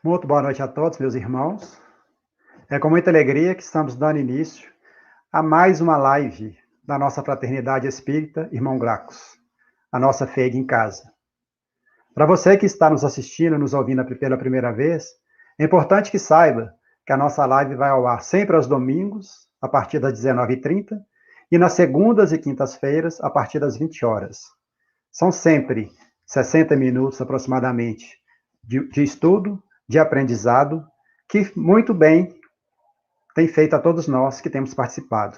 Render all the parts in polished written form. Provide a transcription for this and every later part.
Muito boa noite a todos, meus irmãos. É com muita alegria que estamos dando início a mais uma live da nossa Fraternidade Espírita Irmão Glacos, a nossa FEG em casa. Para você que está nos assistindo, nos ouvindo pela primeira vez, é importante que saiba que a nossa live vai ao ar sempre aos domingos, a partir das 19h30, e nas segundas e quintas-feiras, a partir das 20 horas. São sempre 60 minutos aproximadamente de estudo, de aprendizado, que muito bem tem feito a todos nós que temos participado.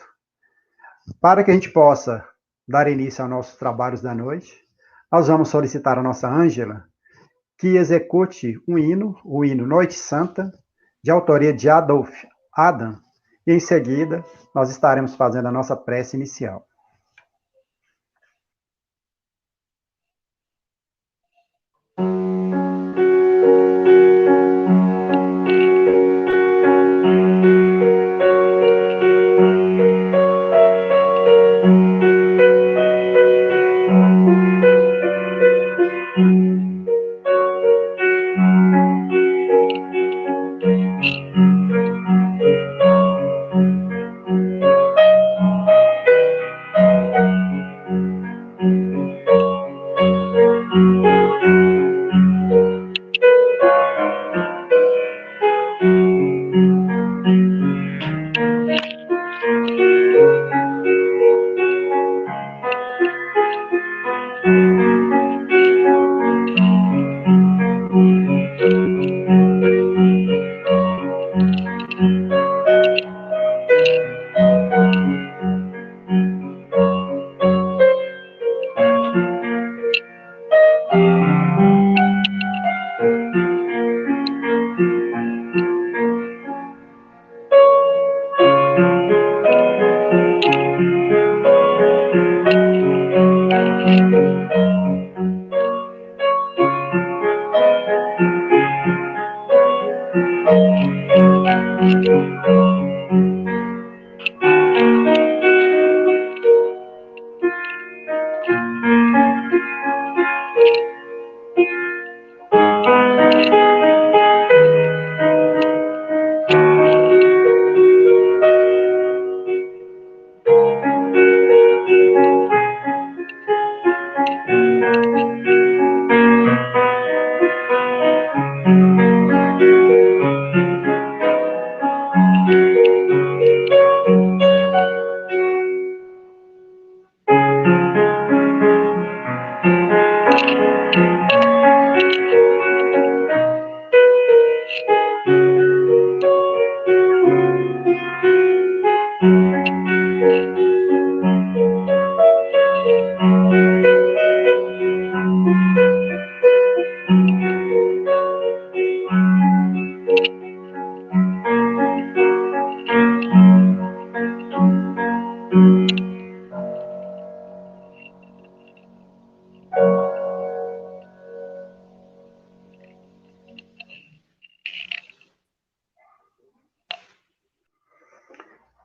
Para que a gente possa dar início aos nossos trabalhos da noite, nós vamos solicitar a nossa Ângela que execute um hino, o hino Noite Santa, de autoria de Adolf Adam, e em seguida nós estaremos fazendo a nossa prece inicial.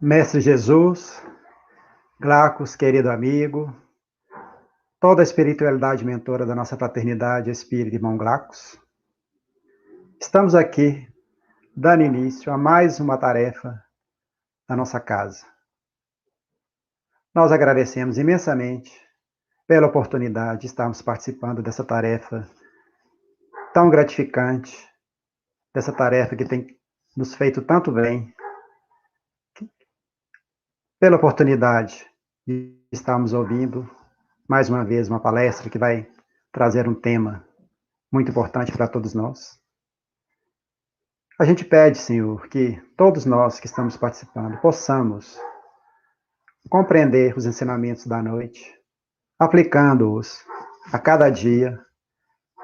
Mestre Jesus, Glacos, querido amigo, toda a espiritualidade mentora da nossa fraternidade Espírita Irmão Glacos, estamos aqui dando início a mais uma tarefa da nossa casa. Nós agradecemos imensamente pela oportunidade de estarmos participando dessa tarefa tão gratificante, dessa tarefa que tem nos feito tanto bem, pela oportunidade de estarmos ouvindo mais uma vez uma palestra que vai trazer um tema muito importante para todos nós. A gente pede, Senhor, que todos nós que estamos participando possamos compreender os ensinamentos da noite, aplicando-os a cada dia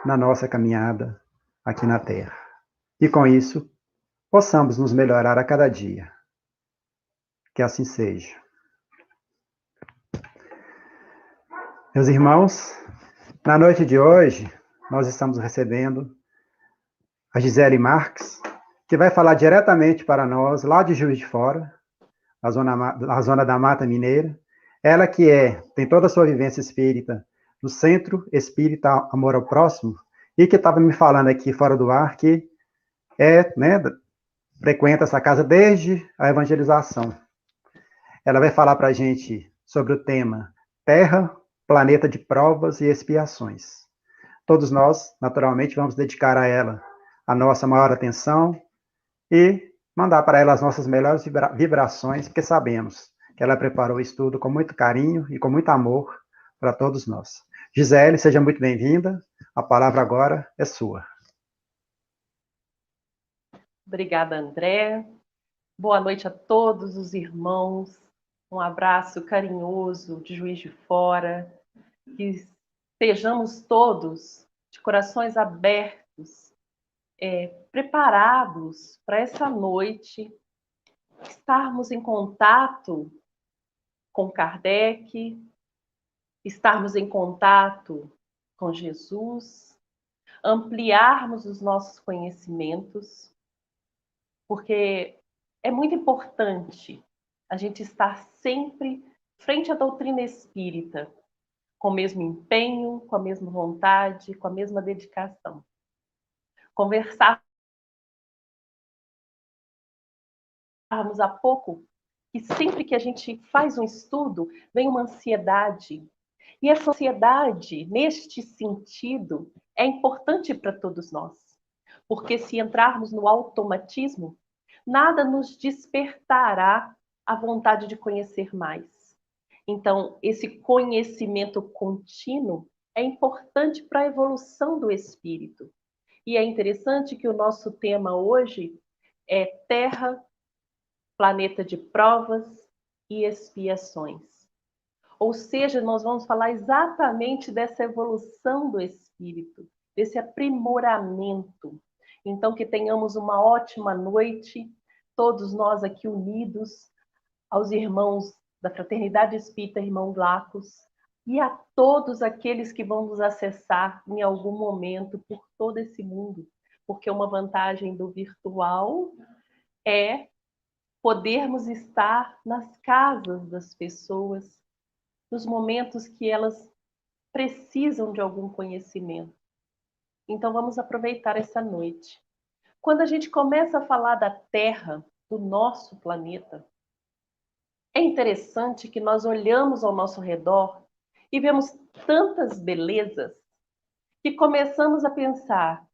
na nossa caminhada aqui na Terra. E com isso, possamos nos melhorar a cada dia. Que assim seja. Meus irmãos, na noite de hoje, nós estamos recebendo a Gisele Marques, que vai falar diretamente para nós, lá de Juiz de Fora, a zona da Mata Mineira. Ela que tem toda a sua vivência espírita no Centro Espírita Amor ao Próximo, e que estava me falando aqui fora do ar que né, frequenta essa casa desde a evangelização. Ela vai falar para a gente sobre o tema Terra, planeta de provas e expiações. Todos nós, naturalmente, vamos dedicar a ela a nossa maior atenção e mandar para ela as nossas melhores vibrações, porque sabemos que ela preparou o estudo com muito carinho e com muito amor para todos nós. Gisele, seja muito bem-vinda. A palavra agora é sua. Obrigada, André. Boa noite a todos os irmãos. Um abraço carinhoso de Juiz de Fora. Que estejamos todos de corações abertos, preparados para essa noite, estarmos em contato com Kardec, estarmos em contato com Jesus, ampliarmos os nossos conhecimentos, porque é muito importante a gente estar sempre frente à doutrina espírita, com o mesmo empenho, com a mesma vontade, com a mesma dedicação. Conversávamos há pouco que sempre que a gente faz um estudo, vem uma ansiedade. E essa ansiedade, neste sentido, é importante para todos nós. Porque se entrarmos no automatismo, nada nos despertará a vontade de conhecer mais. Então, esse conhecimento contínuo é importante para a evolução do espírito. E é interessante que o nosso tema hoje é Terra, planeta de provas e expiações. Ou seja, nós vamos falar exatamente dessa evolução do espírito, desse aprimoramento. Então, que tenhamos uma ótima noite, todos nós aqui unidos, aos irmãos da Fraternidade Espírita Irmão Glacos, e a todos aqueles que vão nos acessar em algum momento por todo esse mundo, porque uma vantagem do virtual é podermos estar nas casas das pessoas, nos momentos que elas precisam de algum conhecimento. Então vamos aproveitar essa noite. Quando a gente começa a falar da Terra, do nosso planeta, é interessante que nós olhamos ao nosso redor e vemos tantas belezas que começamos a pensar: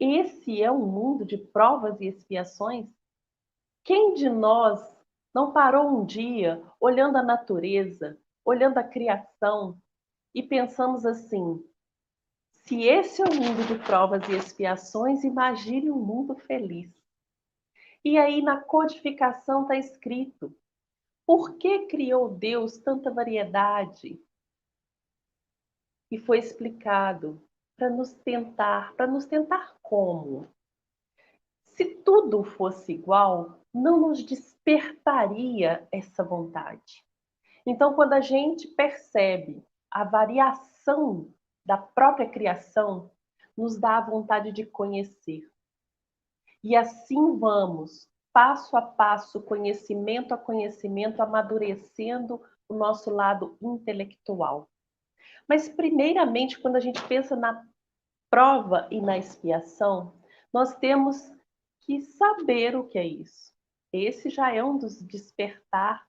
esse é um mundo de provas e expiações? Quem de nós não parou um dia olhando a natureza, olhando a criação e pensamos assim: se esse é o mundo de provas e expiações, imagine um mundo feliz. E aí na codificação está escrito: por que criou Deus tanta variedade? E foi explicado para nos tentar como? Se tudo fosse igual, não nos despertaria essa vontade. Então, quando a gente percebe a variação da própria criação, nos dá a vontade de conhecer. E assim vamos, passo a passo, conhecimento a conhecimento, amadurecendo o nosso lado intelectual. Mas, primeiramente, quando a gente pensa na prova e na expiação, nós temos que saber o que é isso. Esse já é um dos despertar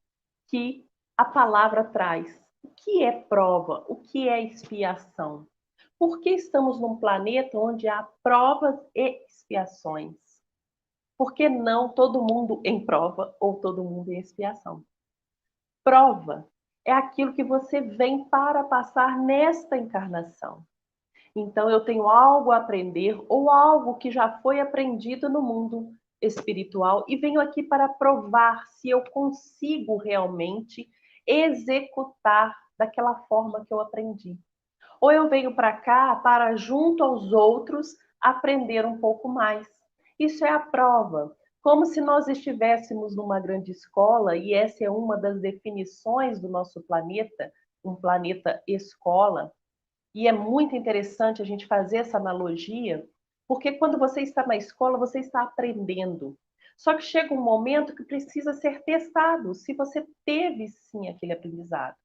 que a palavra traz. O que é prova? O que é expiação? Por que estamos num planeta onde há provas e expiações? Por que não todo mundo em prova ou todo mundo em expiação? Prova é aquilo que você vem para passar nesta encarnação. Então, eu tenho algo a aprender ou algo que já foi aprendido no mundo espiritual e venho aqui para provar se eu consigo realmente executar daquela forma que eu aprendi. Ou eu venho para cá para, junto aos outros, aprender um pouco mais. Isso é a prova. Como se nós estivéssemos numa grande escola, e essa é uma das definições do nosso planeta, um planeta escola. E é muito interessante a gente fazer essa analogia, porque quando você está na escola, você está aprendendo. Só que chega um momento que precisa ser testado se você teve sim aquele aprendizado.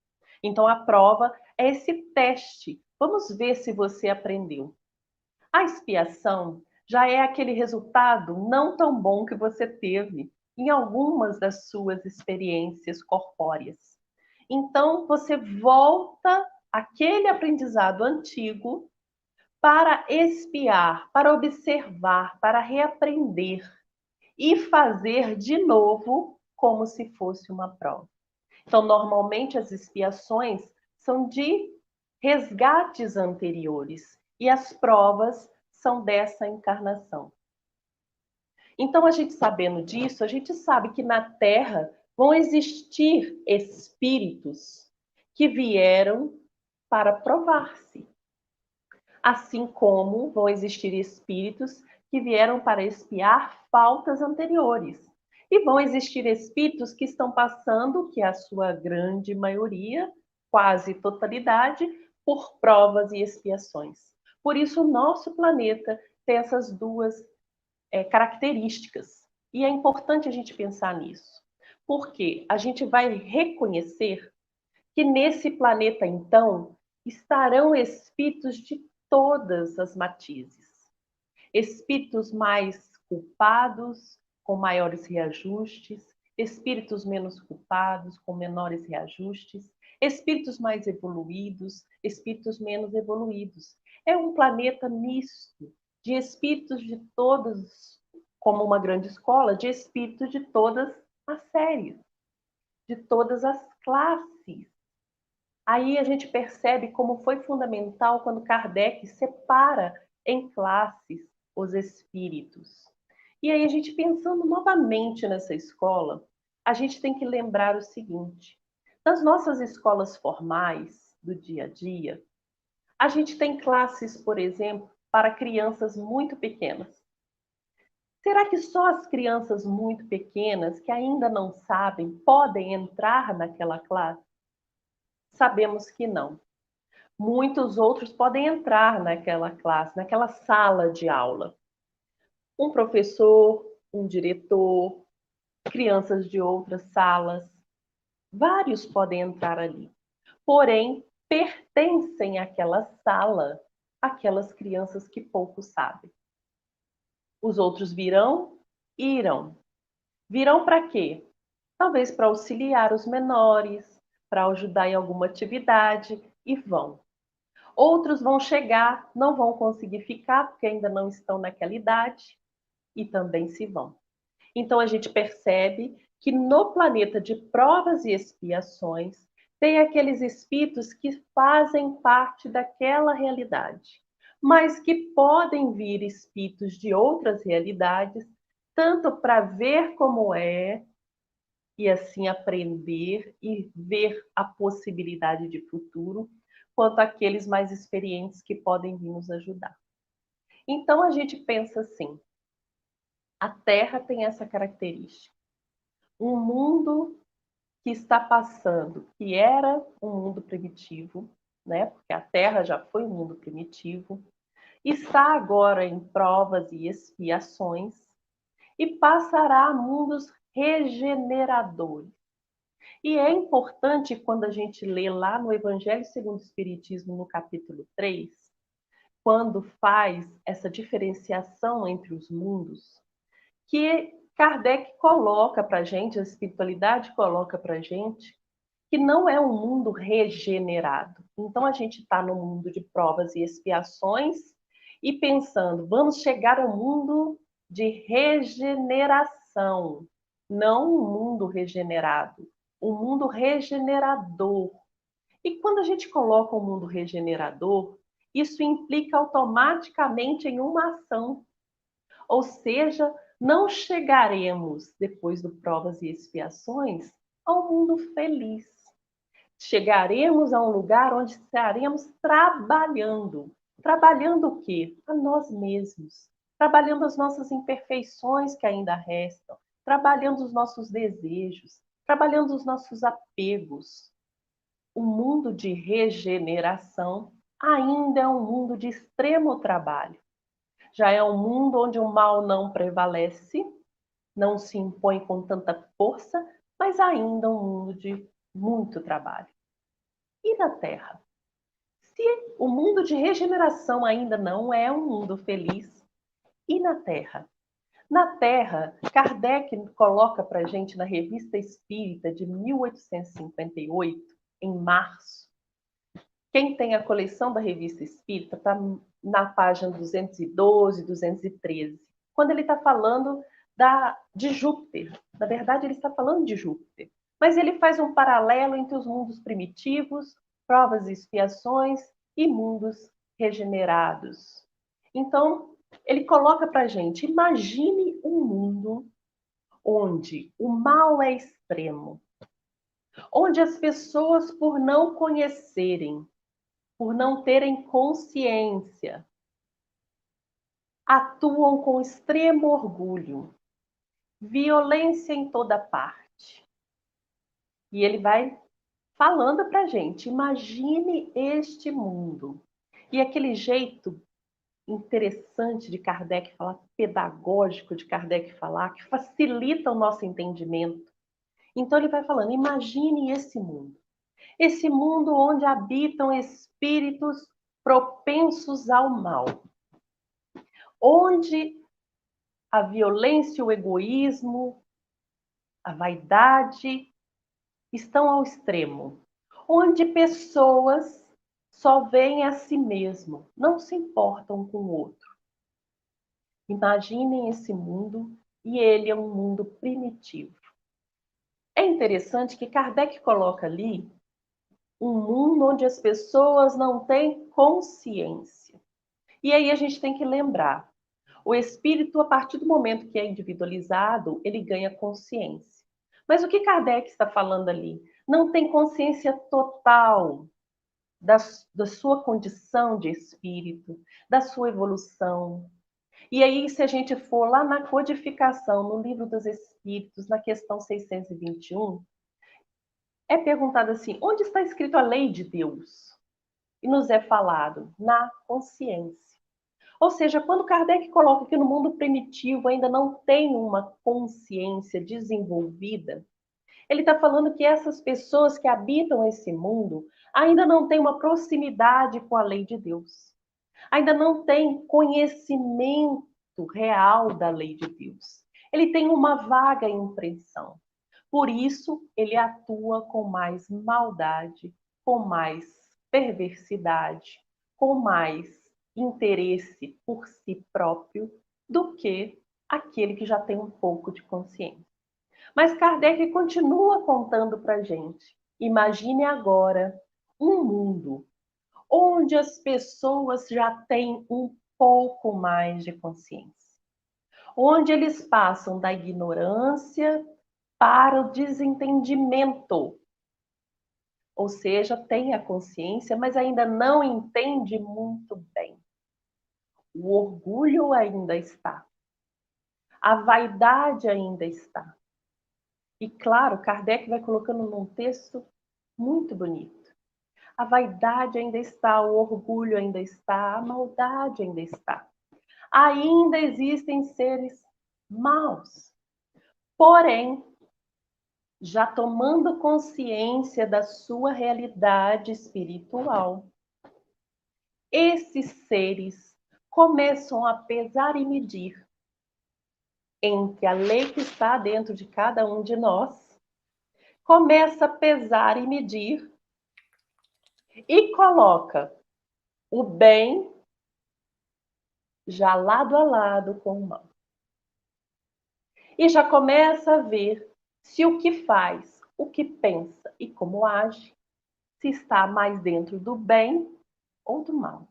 Então a prova é esse teste. Vamos ver se você aprendeu. A expiação já é aquele resultado não tão bom que você teve em algumas das suas experiências corpóreas. Então, você volta àquele aprendizado antigo para espiar, para observar, para reaprender e fazer de novo como se fosse uma prova. Então, normalmente as expiações são de resgates anteriores e as provas são dessa encarnação. Então, a gente sabendo disso, a gente sabe que na Terra vão existir espíritos que vieram para provar-se, assim como vão existir espíritos que vieram para expiar faltas anteriores. E vão existir espíritos que estão passando, que é a sua grande maioria, quase totalidade, por provas e expiações. Por isso, o nosso planeta tem essas duas características. E é importante a gente pensar nisso, porque a gente vai reconhecer que nesse planeta, então, estarão espíritos de todas as matizes. Espíritos mais culpados, com maiores reajustes, espíritos menos culpados, com menores reajustes, espíritos mais evoluídos, espíritos menos evoluídos. É um planeta misto de espíritos de todos, como uma grande escola, de espíritos de todas as séries, de todas as classes. Aí a gente percebe como foi fundamental quando Kardec separa em classes os espíritos. E aí a gente pensando novamente nessa escola, a gente tem que lembrar o seguinte: nas nossas escolas formais do dia a dia, a gente tem classes, por exemplo, para crianças muito pequenas. Será que só as crianças muito pequenas, que ainda não sabem, podem entrar naquela classe? Sabemos que não. Muitos outros podem entrar naquela classe, naquela sala de aula. Um professor, um diretor, crianças de outras salas, vários podem entrar ali. Porém, pertencem àquela sala aquelas crianças que pouco sabem. Os outros virão? Irão. Virão para quê? Talvez para auxiliar os menores, para ajudar em alguma atividade, e vão. Outros vão chegar, não vão conseguir ficar, porque ainda não estão naquela idade, e também se vão. Então, a gente percebe que no planeta de provas e expiações, tem aqueles espíritos que fazem parte daquela realidade, mas que podem vir espíritos de outras realidades, tanto para ver como é, e assim aprender e ver a possibilidade de futuro, quanto aqueles mais experientes que podem vir nos ajudar. Então a gente pensa assim: a Terra tem essa característica. Um mundo que está passando, que era um mundo primitivo, né? Porque a Terra já foi um mundo primitivo, está agora em provas e expiações e passará a mundos regeneradores. E é importante quando a gente lê lá no Evangelho segundo o Espiritismo, no capítulo 3, quando faz essa diferenciação entre os mundos, que Kardec coloca para a gente, a espiritualidade coloca para a gente, que não é um mundo regenerado. Então a gente está no mundo de provas e expiações e pensando, vamos chegar ao mundo de regeneração, não um mundo regenerado, um mundo regenerador. E quando a gente coloca um mundo regenerador, isso implica automaticamente em uma ação. Ou seja, não chegaremos, depois do provas e expiações, ao mundo feliz. Chegaremos a um lugar onde estaremos trabalhando. Trabalhando o quê? A nós mesmos. Trabalhando as nossas imperfeições que ainda restam. Trabalhando os nossos desejos. Trabalhando os nossos apegos. O mundo de regeneração ainda é um mundo de extremo trabalho. Já é um mundo onde o mal não prevalece, não se impõe com tanta força, mas ainda um mundo de muito trabalho. E na Terra? Se o mundo de regeneração ainda não é um mundo feliz, E na Terra? Na Terra, Kardec coloca para a gente na Revista Espírita de 1858, em março. Quem tem a coleção da Revista Espírita está na página 212, 213. Quando ele está falando de Júpiter. Na verdade, ele está falando de Júpiter. Mas ele faz um paralelo entre os mundos primitivos, provas e expiações, e mundos regenerados. Então, ele coloca para a gente, imagine um mundo onde o mal é extremo, onde as pessoas, por não conhecerem, por não terem consciência, atuam com extremo orgulho, violência em toda parte. E ele vai falando para a gente, imagine este mundo. E aquele jeito interessante de Kardec falar, pedagógico de Kardec falar, que facilita o nosso entendimento. Então ele vai falando, imagine esse mundo. Esse mundo onde habitam espíritos propensos ao mal. Onde a violência, o egoísmo, a vaidade estão ao extremo. Onde pessoas só veem a si mesmo, não se importam com o outro. Imaginem esse mundo, e ele é um mundo primitivo. É interessante que Kardec coloca ali um mundo onde as pessoas não têm consciência. E aí a gente tem que lembrar, o espírito, a partir do momento que é individualizado, ele ganha consciência. Mas o que Kardec está falando ali? Não tem consciência total da sua condição de espírito, da sua evolução. E aí, se a gente for lá na codificação, no Livro dos Espíritos, na questão 621, é perguntado assim, onde está escrito a lei de Deus? E nos é falado, na consciência. Ou seja, quando Kardec coloca que no mundo primitivo ainda não tem uma consciência desenvolvida, ele está falando que essas pessoas que habitam esse mundo ainda não têm uma proximidade com a lei de Deus. Ainda não têm conhecimento real da lei de Deus. Ele tem uma vaga impressão. Por isso, ele atua com mais maldade, com mais perversidade, com mais interesse por si próprio do que aquele que já tem um pouco de consciência. Mas Kardec continua contando para a gente. Imagine agora um mundo onde as pessoas já têm um pouco mais de consciência, onde eles passam da ignorância para o desentendimento. Ou seja, tem a consciência, mas ainda não entende muito bem. O orgulho ainda está. A vaidade ainda está. E claro, Kardec vai colocando num texto muito bonito. A vaidade ainda está, o orgulho ainda está, a maldade ainda está. Ainda existem seres maus. Porém, já tomando consciência da sua realidade espiritual, esses seres começam a pesar e medir entre a lei que está dentro de cada um de nós, começa a pesar e medir e coloca o bem já lado a lado com o mal. E já começa a ver se o que faz, o que pensa e como age, se está mais dentro do bem ou do mal.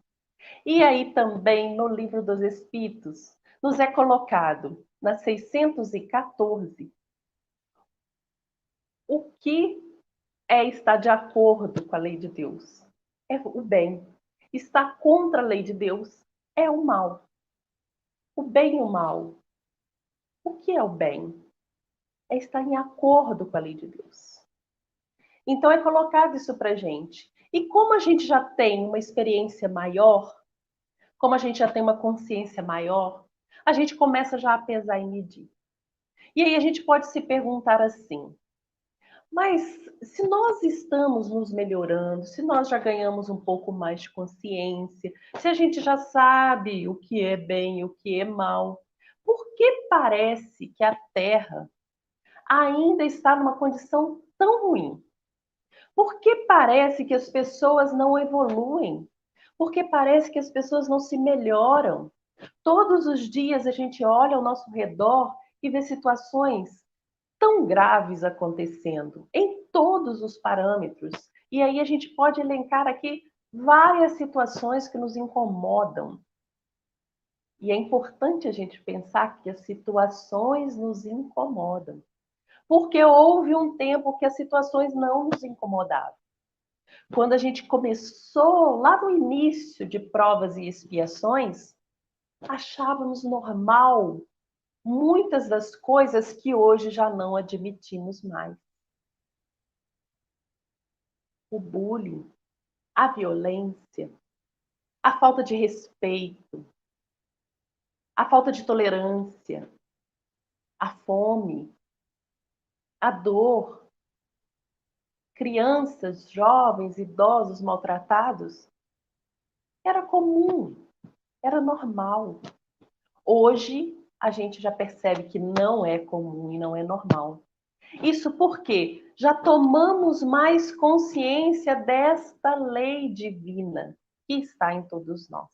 E aí também no Livro dos Espíritos nos é colocado, na 614, o que está de acordo com a lei de Deus. É o bem. Está contra a lei de Deus é o mal. O bem e o mal. O que é o bem? É estar em acordo com a lei de Deus. Então é colocado isso para a gente. E como a gente já tem uma experiência maior, como a gente já tem uma consciência maior, a gente começa já a pesar e medir. E aí a gente pode se perguntar assim, Mas se nós estamos nos melhorando, se nós já ganhamos um pouco mais de consciência, se a gente já sabe o que é bem e o que é mal, por que parece que a Terra ainda está numa condição tão ruim? Por que parece que as pessoas não evoluem? Por que parece que as pessoas não se melhoram? Todos os dias a gente olha ao nosso redor e vê situações tão graves acontecendo em todos os parâmetros. E aí a gente pode elencar aqui várias situações que nos incomodam. E é importante a gente pensar que as situações nos incomodam. Porque houve um tempo que as situações não nos incomodavam. Quando a gente começou lá no início de provas e expiações, achávamos normal muitas das coisas que hoje já não admitimos mais. O bullying, a violência, a falta de respeito, a falta de tolerância, a fome, a dor, crianças, jovens, idosos maltratados, era comum, era normal. Hoje, a gente já percebe que não é comum e não é normal. Isso porque já tomamos mais consciência desta lei divina que está em todos nós.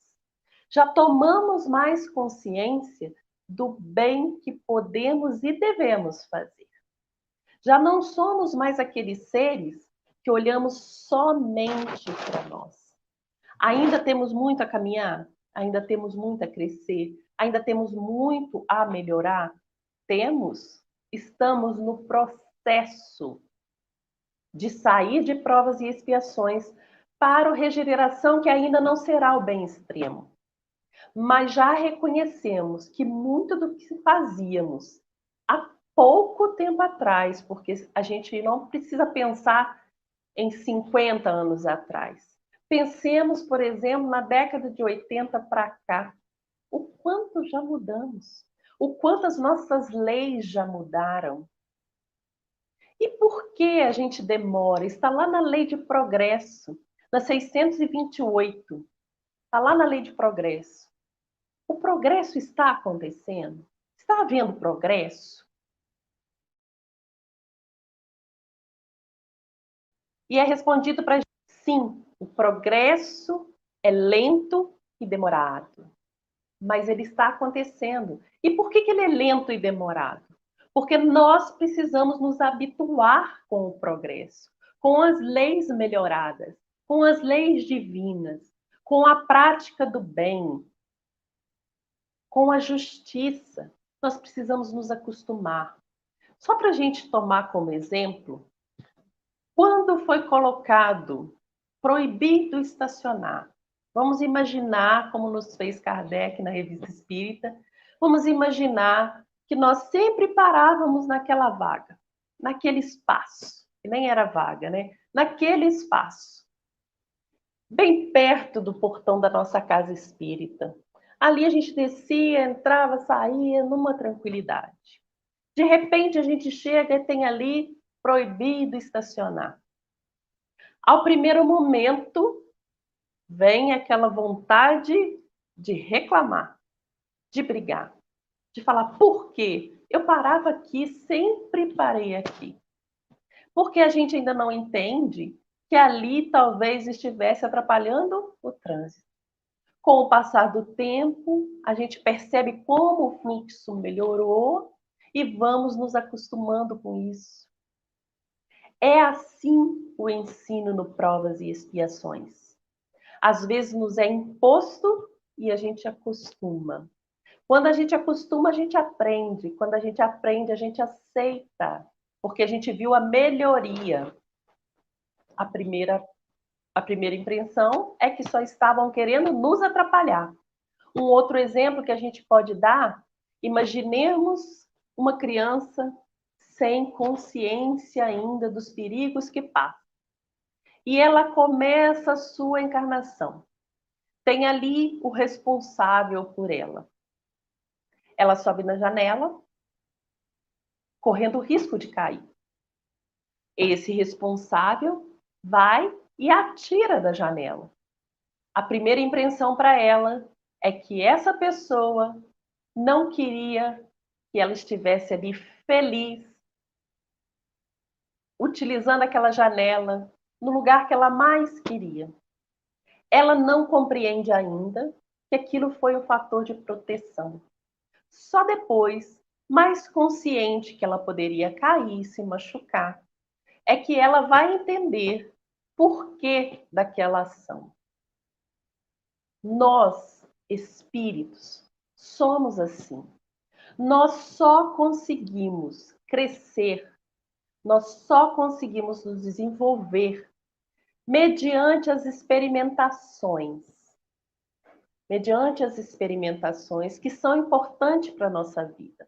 Já tomamos mais consciência do bem que podemos e devemos fazer. Já não somos mais aqueles seres que olhamos somente para nós. Ainda temos muito a caminhar, ainda temos muito a crescer, ainda temos muito a melhorar. Temos, estamos no processo de sair de provas e expiações para a regeneração que ainda não será o bem extremo. Mas já reconhecemos que muito do que fazíamos há pouco tempo atrás, porque a gente não precisa pensar em 50 anos atrás. Pensemos, por exemplo, na década de 80 para cá, o quanto já mudamos, o quanto as nossas leis já mudaram. E por que a gente demora? Está lá na lei de progresso, na 628, está lá na lei de progresso. O progresso está acontecendo? Está havendo progresso? E é respondido para a gente, sim, o progresso é lento e demorado, mas ele está acontecendo. E por que ele é lento e demorado? Porque nós precisamos nos habituar com o progresso, com as leis melhoradas, com as leis divinas, com a prática do bem, com a justiça. Nós precisamos nos acostumar. Só para a gente tomar como exemplo, quando foi colocado proibido estacionar, vamos imaginar, como nos fez Kardec na Revista Espírita, vamos imaginar que nós sempre parávamos naquela vaga, naquele espaço, que nem era vaga, né? Naquele espaço, bem perto do portão da nossa casa espírita. Ali a gente descia, entrava, saía numa tranquilidade. De repente a gente chega e tem ali proibido estacionar. Ao primeiro momento, vem aquela vontade de reclamar, de brigar, de falar por quê? Eu parava aqui, sempre parei aqui. Porque a gente ainda não entende que ali talvez estivesse atrapalhando o trânsito. Com o passar do tempo, a gente percebe como o fluxo melhorou e vamos nos acostumando com isso. É assim o ensino no provas e expiações. Às vezes nos é imposto e a gente acostuma. Quando a gente acostuma, a gente aprende. Quando a gente aprende, a gente aceita, porque a gente viu a melhoria. A primeira impressão é que só estavam querendo nos atrapalhar. Um outro exemplo que a gente pode dar, imaginemos uma criança sem consciência ainda dos perigos que passa. E ela começa a sua encarnação. Tem ali o responsável por ela. Ela sobe na janela, correndo o risco de cair. Esse responsável vai e atira da janela. A primeira impressão para ela é que essa pessoa não queria que ela estivesse ali feliz, utilizando aquela janela no lugar que ela mais queria. Ela não compreende ainda que aquilo foi um fator de proteção. Só depois, mais consciente que ela poderia cair e se machucar, é que ela vai entender por que daquela ação. Nós, espíritos, somos assim. Nós só conseguimos crescer, nós só conseguimos nos desenvolver mediante as experimentações. Mediante as experimentações que são importantes para a nossa vida.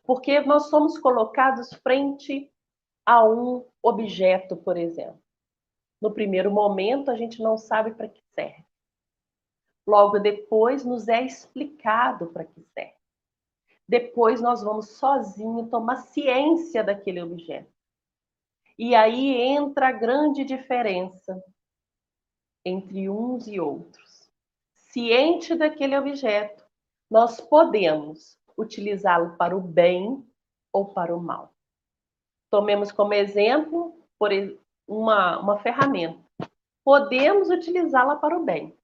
Porque nós somos colocados frente a um objeto, por exemplo. No primeiro momento, a gente não sabe para que serve. Logo depois, nos é explicado para que serve. Depois, nós vamos sozinhos tomar ciência daquele objeto. E aí entra a grande diferença entre uns e outros. Ciente daquele objeto, nós podemos utilizá-lo para o bem ou para o mal. Tomemos como exemplo uma ferramenta. Podemos utilizá-la para o bem,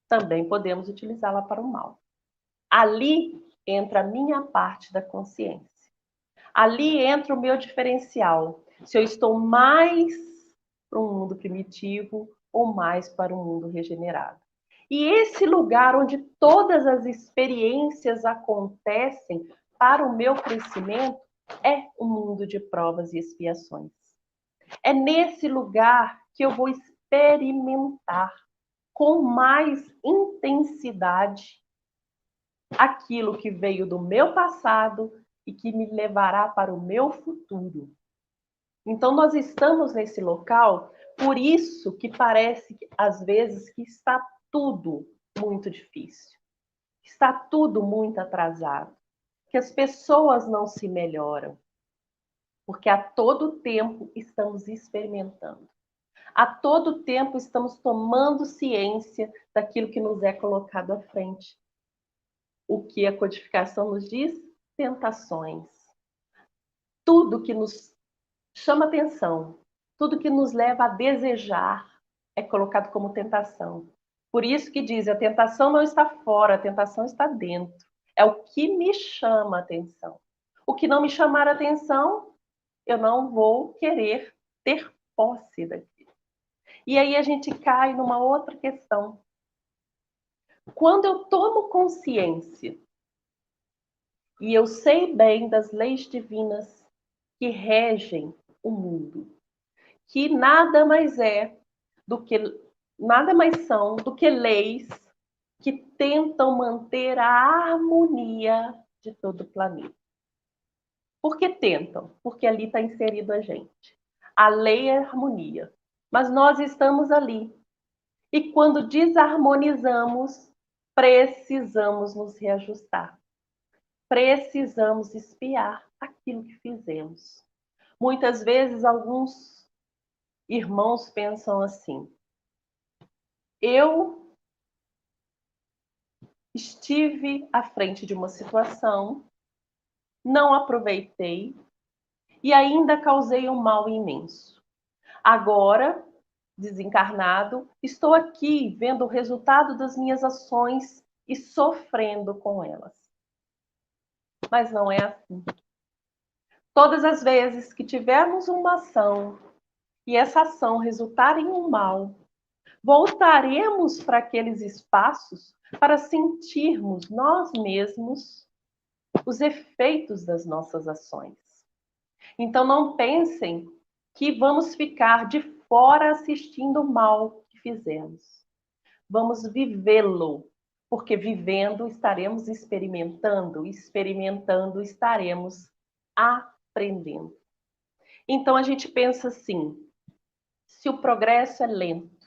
também podemos utilizá-la para o mal. Ali entra a minha parte da consciência. Ali entra o meu diferencial. Se eu estou mais para um mundo primitivo ou mais para um mundo regenerado. E esse lugar onde todas as experiências acontecem para o meu crescimento é o mundo de provas e expiações. É nesse lugar que eu vou experimentar com mais intensidade aquilo que veio do meu passado e que me levará para o meu futuro. Então, nós estamos nesse local, por isso que parece, às vezes, que está tudo muito difícil. Está tudo muito atrasado. Que as pessoas não se melhoram. Porque a todo tempo estamos experimentando. A todo tempo estamos tomando ciência daquilo que nos é colocado à frente. O que a codificação nos diz? Tentações. Tudo que nos chama atenção, tudo que nos leva a desejar é colocado como tentação. Por isso que diz, a tentação não está fora, a tentação está dentro. É o que me chama a atenção. O que não me chamar a atenção, eu não vou querer ter posse daquilo. E aí a gente cai numa outra questão. Quando eu tomo consciência e eu sei bem das leis divinas que regem o mundo, que nada mais são do que leis que tentam manter a harmonia de todo o planeta. Por que tentam? Porque ali está inserido a gente. A lei é harmonia, mas nós estamos ali. E quando desarmonizamos, precisamos nos reajustar. Precisamos espiar aquilo que fizemos. Muitas vezes, alguns irmãos pensam assim: eu estive à frente de uma situação, não aproveitei e ainda causei um mal imenso. Agora, desencarnado, estou aqui vendo o resultado das minhas ações e sofrendo com elas. Mas não é assim. Todas as vezes que tivermos uma ação e essa ação resultar em um mal, voltaremos para aqueles espaços para sentirmos nós mesmos os efeitos das nossas ações. Então não pensem que vamos ficar de fora assistindo o mal que fizemos. Vamos vivê-lo, porque vivendo estaremos experimentando, experimentando estaremos aprendendo. Então a gente pensa assim: se o progresso é lento,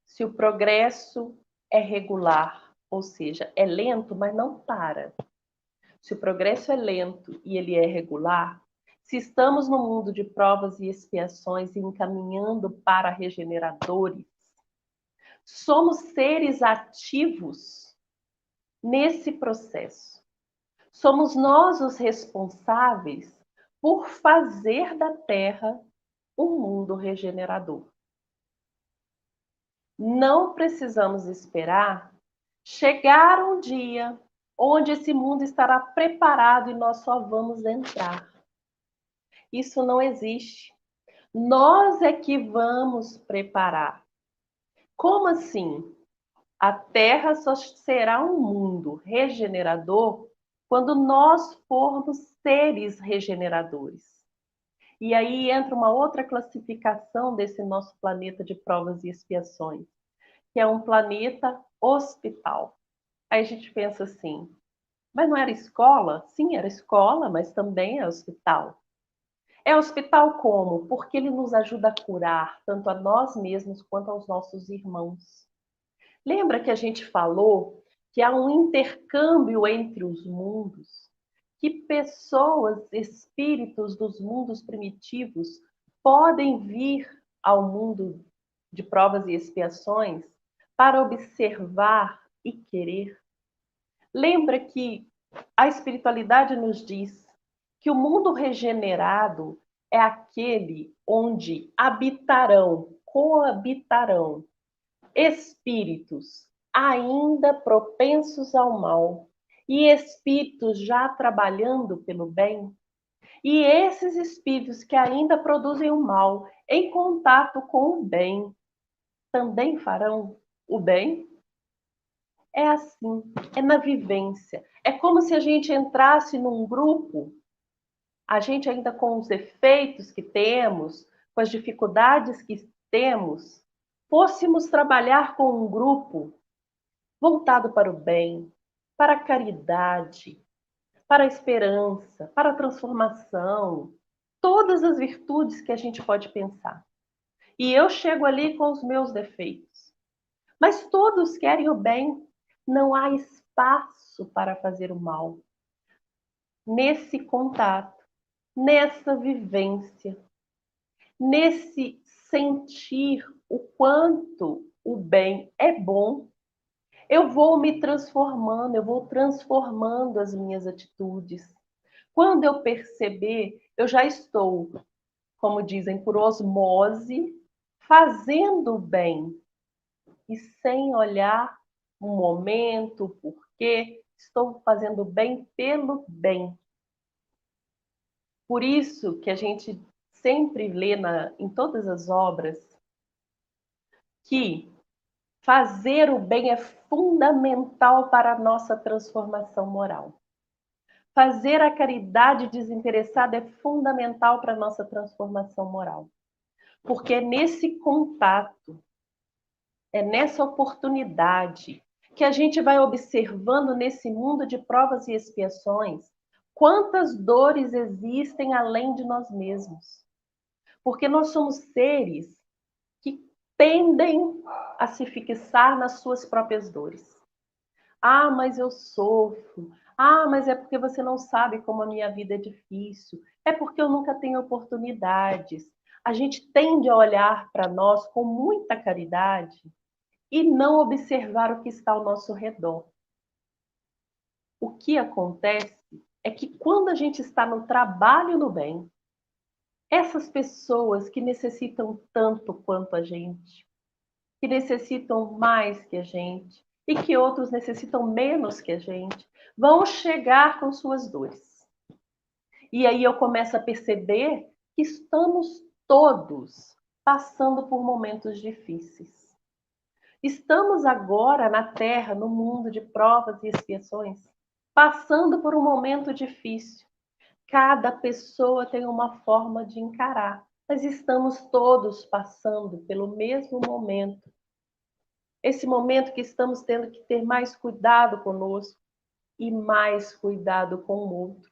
se o progresso é regular, ou seja, é lento, mas não para. Se o progresso é lento e ele é regular, Se estamos no mundo de provas e expiações e encaminhando para regeneradores, somos seres ativos nesse processo. Somos nós os responsáveis por fazer da Terra um mundo regenerador. Não precisamos esperar chegar um dia onde esse mundo estará preparado e nós só vamos entrar. Isso não existe. Nós é que vamos preparar. Como assim? A Terra só será um mundo regenerador quando nós formos seres regeneradores. E aí entra uma outra classificação desse nosso planeta de provas e expiações, que é um planeta hospital. Aí a gente pensa assim, mas não era escola? Sim, era escola, mas também é hospital. É hospital como? Porque ele nos ajuda a curar, tanto a nós mesmos quanto aos nossos irmãos. Lembra que a gente falou que há um intercâmbio entre os mundos? Que pessoas, espíritos dos mundos primitivos podem vir ao mundo de provas e expiações para observar e querer? Lembra que a espiritualidade nos diz que o mundo regenerado é aquele onde habitarão, coabitarão espíritos ainda propensos ao mal e espíritos já trabalhando pelo bem. E esses espíritos que ainda produzem o mal em contato com o bem, também farão o bem? É assim, é na vivência. É como se a gente entrasse num grupo, a gente ainda com os efeitos que temos, com as dificuldades que temos, fôssemos trabalhar com um grupo voltado para o bem, para a caridade, para a esperança, para a transformação, todas as virtudes que a gente pode pensar. E eu chego ali com os meus defeitos. Mas todos querem o bem, não há espaço para fazer o mal. Nesse contato, nessa vivência, nesse sentir o quanto o bem é bom, eu vou me transformando, eu vou transformando as minhas atitudes. Quando eu perceber, eu já estou, como dizem, por osmose, fazendo o bem e sem olhar o momento, o porquê, estou fazendo bem pelo bem. Por isso que a gente sempre lê em todas as obras que fazer o bem é fundamental para a nossa transformação moral. Fazer a caridade desinteressada é fundamental para a nossa transformação moral. Porque é nesse contato, é nessa oportunidade que a gente vai observando nesse mundo de provas e expiações quantas dores existem além de nós mesmos. Porque nós somos seres que tendem a se fixar nas suas próprias dores. Ah, mas eu sofro. Ah, mas é porque você não sabe como a minha vida é difícil. É porque eu nunca tenho oportunidades. A gente tende a olhar para nós com muita caridade e não observar o que está ao nosso redor. O que acontece é que quando a gente está no trabalho no bem, essas pessoas que necessitam tanto quanto a gente, que necessitam mais que a gente e que outros necessitam menos que a gente, vão chegar com suas dores. E aí eu começo a perceber que estamos todos passando por momentos difíceis. Estamos agora na Terra, no mundo de provas e expiações, passando por um momento difícil. Cada pessoa tem uma forma de encarar, mas estamos todos passando pelo mesmo momento. Esse momento que estamos tendo que ter mais cuidado conosco e mais cuidado com o outro.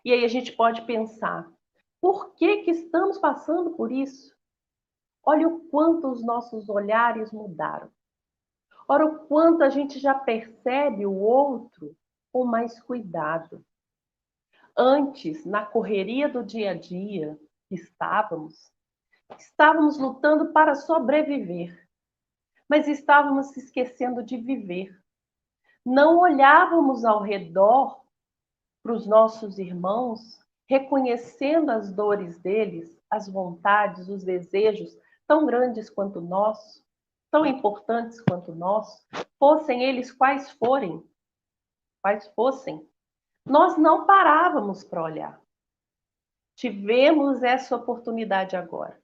E aí a gente pode pensar, por que estamos passando por isso? Olha o quanto os nossos olhares mudaram. Olha o quanto a gente já percebe o outro com mais cuidado. Antes, na correria do dia a dia, estávamos lutando para sobreviver, mas estávamos se esquecendo de viver. Não olhávamos ao redor para os nossos irmãos, reconhecendo as dores deles, as vontades, os desejos, tão grandes quanto nós, tão importantes quanto nós, fossem eles quais fossem. Nós não parávamos para olhar. Tivemos essa oportunidade agora.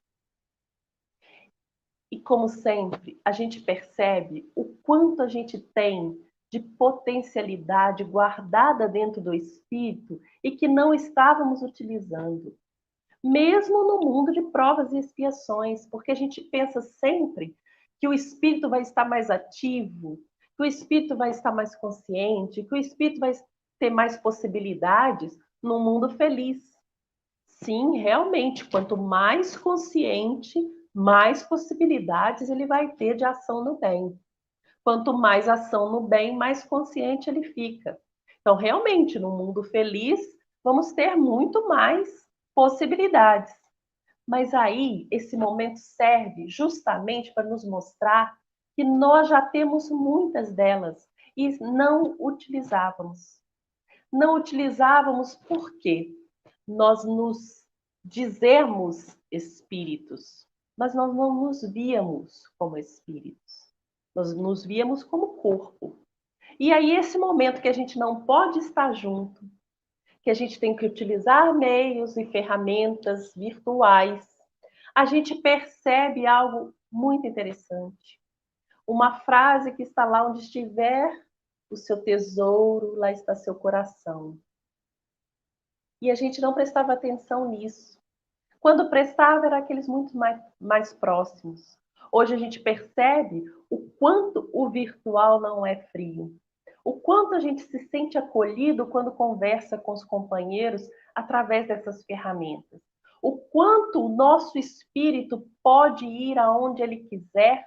E como sempre, a gente percebe o quanto a gente tem de potencialidade guardada dentro do espírito e que não estávamos utilizando. Mesmo no mundo de provas e expiações, porque a gente pensa sempre que o espírito vai estar mais ativo, que o espírito vai estar mais consciente, que o espírito vai ter mais possibilidades no mundo feliz. Sim, realmente, quanto mais consciente, mais possibilidades ele vai ter de ação no bem. Quanto mais ação no bem, mais consciente ele fica. Então, realmente, no mundo feliz, vamos ter muito mais possibilidades. Mas aí, esse momento serve justamente para nos mostrar que nós já temos muitas delas e não utilizávamos. Não utilizávamos por quê? Nós nos dizemos espíritos, mas nós não nos víamos como espíritos. Nós nos víamos como corpo. E aí, esse momento que a gente não pode estar junto, que a gente tem que utilizar meios e ferramentas virtuais, a gente percebe algo muito interessante. Uma frase que está lá onde estiver o seu tesouro, lá está seu coração. E a gente não prestava atenção nisso. Quando prestava, eram aqueles muito mais próximos. Hoje a gente percebe o quanto o virtual não é frio. O quanto a gente se sente acolhido quando conversa com os companheiros através dessas ferramentas. O quanto o nosso espírito pode ir aonde ele quiser,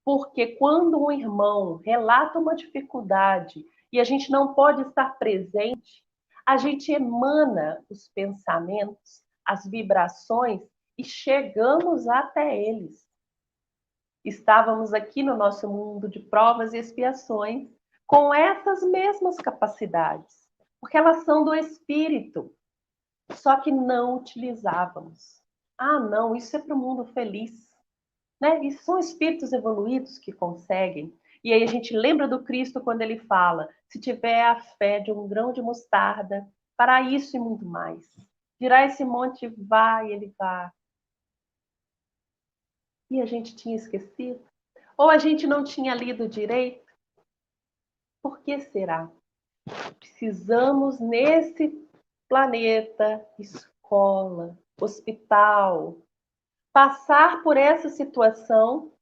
porque quando um irmão relata uma dificuldade e a gente não pode estar presente, a gente emana os pensamentos, as vibrações e chegamos até eles. Estávamos aqui no nosso mundo de provas e expiações com essas mesmas capacidades, porque elas são do espírito, só que não utilizávamos. Ah, não, isso é para o mundo feliz. Né? E são espíritos evoluídos que conseguem. E aí a gente lembra do Cristo quando ele fala: se tiver a fé de um grão de mostarda, para isso e muito mais. Dirá esse monte, vá, e ele vá. E a gente tinha esquecido? Ou a gente não tinha lido direito? Por que será? Precisamos nesse planeta, escola, hospital, passar por essa situação.